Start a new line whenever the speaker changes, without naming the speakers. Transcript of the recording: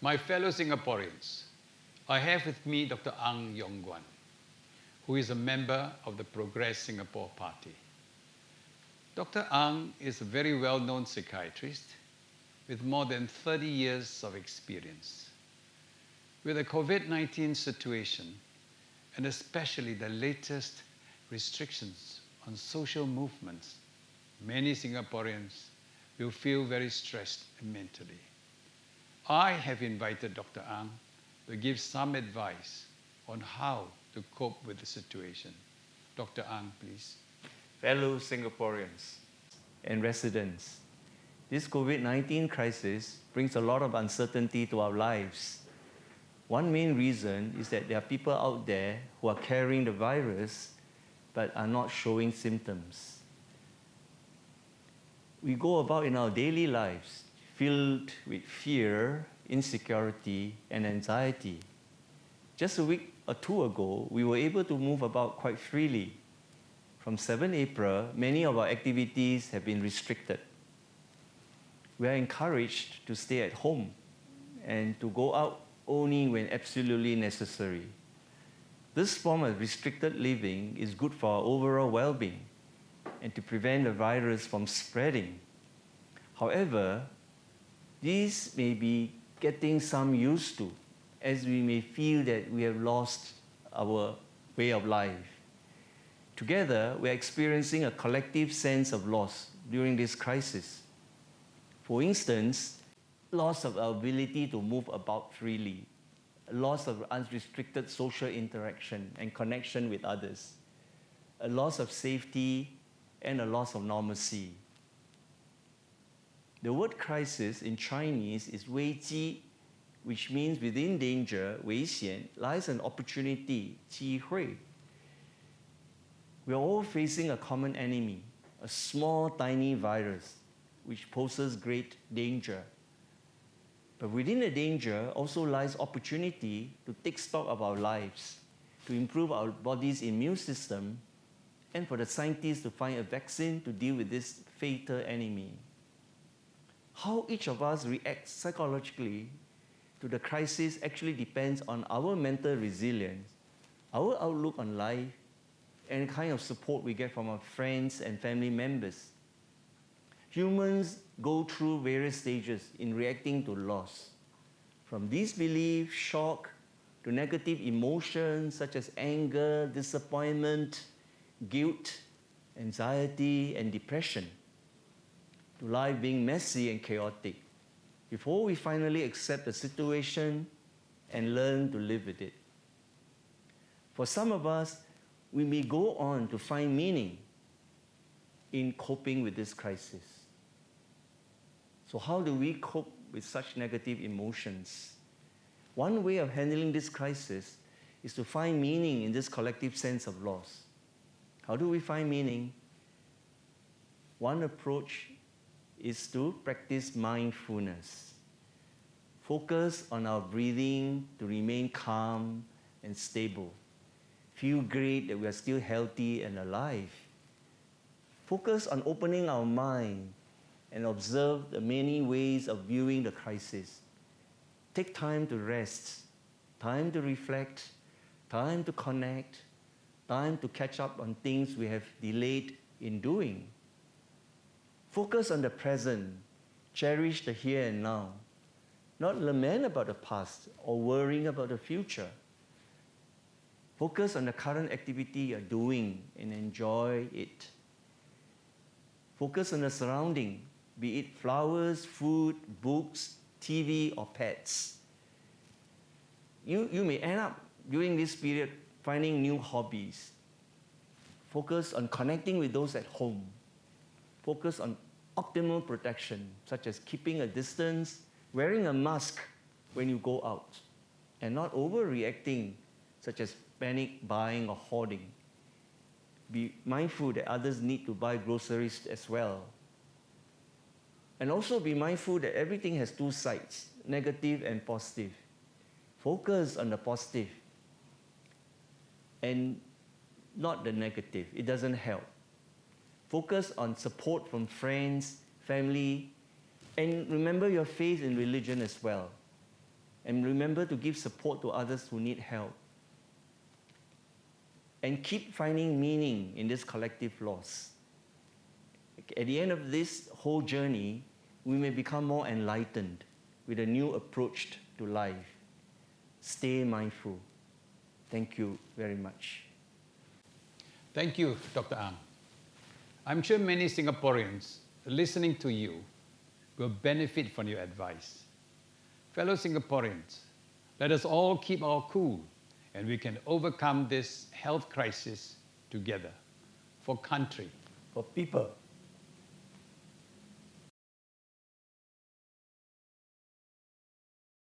My fellow Singaporeans, I have with me Dr. Ang Yong Guan, who is a member of the Progresssingaporeparty. Dr. Ang is a very well-known psychiatrist with more than 30 years of experience. With the COVID-19 situation, and especially the latest restrictions on social movements, many Singaporeans will feel very stressed mentally. I have invited Dr. Ang to give some advice on how to cope with the situation. Dr. Ang, please.
Fellow Singaporeans and residents, this COVID-19 crisis brings a lot of uncertainty to our lives. One main reason is that there are people out there who are carrying the virus but are not showing symptoms. We go about in our daily lives filled with fear, insecurity, and anxiety. Just a week or two ago, we were able to move about quite freely. From 7 April, many of our activities have been restricted. We are encouraged to stay at home and to go out only when absolutely necessary. This form of restricted living is good for our overall well-being and to prevent the virus from spreading. However, this may be getting some used to, as we may feel that we have lost our way of life. Together, we are experiencing a collective sense of loss during this crisis. For instance, loss of our ability to move about freely, a loss of unrestricted social interaction and connection with others, a loss of safety, and a loss of normalcy. The word crisis in Chinese is 危机, which means within danger, 危险, lies an opportunity, 机会. We are all facing a common enemy, a small, tiny virus, which poses great danger. But within the danger also lies opportunity to take stock of our lives, to improve our body's immune system, and for the scientists to find a vaccine to deal with this fatal enemy. How each of us reacts psychologically to the crisis actually depends on our mental resilience, our outlook on life, and the kind of support we get from our friends and family members. Humans go through various stages in reacting to loss, from disbelief, shock, to negative emotions such as anger, disappointment, guilt, anxiety, and depression, to life being messy and chaotic, before we finally accept the situation and learn to live with it. For some of us, we may go on to find meaning in coping with this crisis. So how do we cope with such negative emotions? One way of handling this crisis is to find meaning in this collective sense of loss. How do we find meaning? One approach is to practice mindfulness. Focus on our breathing to remain calm and stable. Feel great that we are still healthy and alive. Focus on opening our mind and observe the many ways of viewing the crisis. Take time to rest, time to reflect, time to connect, time to catch up on things we have delayed in doing. Focus on the present, cherish the here and now, not lament about the past or worrying about the future. Focus on the current activity you're doing and enjoy it. Focus on the surrounding, be it flowers, food, books, TV, or pets. You may end up during this period finding new hobbies. Focus on connecting with those at home. Focus on optimal protection, such as keeping a distance, wearing a mask when you go out, and not overreacting, such as panic buying or hoarding. Be mindful that others need to buy groceries as well. And also be mindful that everything has two sides, negative and positive. Focus on the positive and not the negative. It doesn't help. Focus on support from friends, family, and remember your faith in religion as well. And remember to give support to others who need help. And keep finding meaning in this collective loss. At the end of this whole journey, we may become more enlightened with a new approach to life. Stay mindful. Thank you very much.
Thank you, Dr. Ang. I'm sure many Singaporeans listening to you will benefit from your advice. Fellow Singaporeans, let us all keep our cool and we can overcome this health crisis together for country,
For people.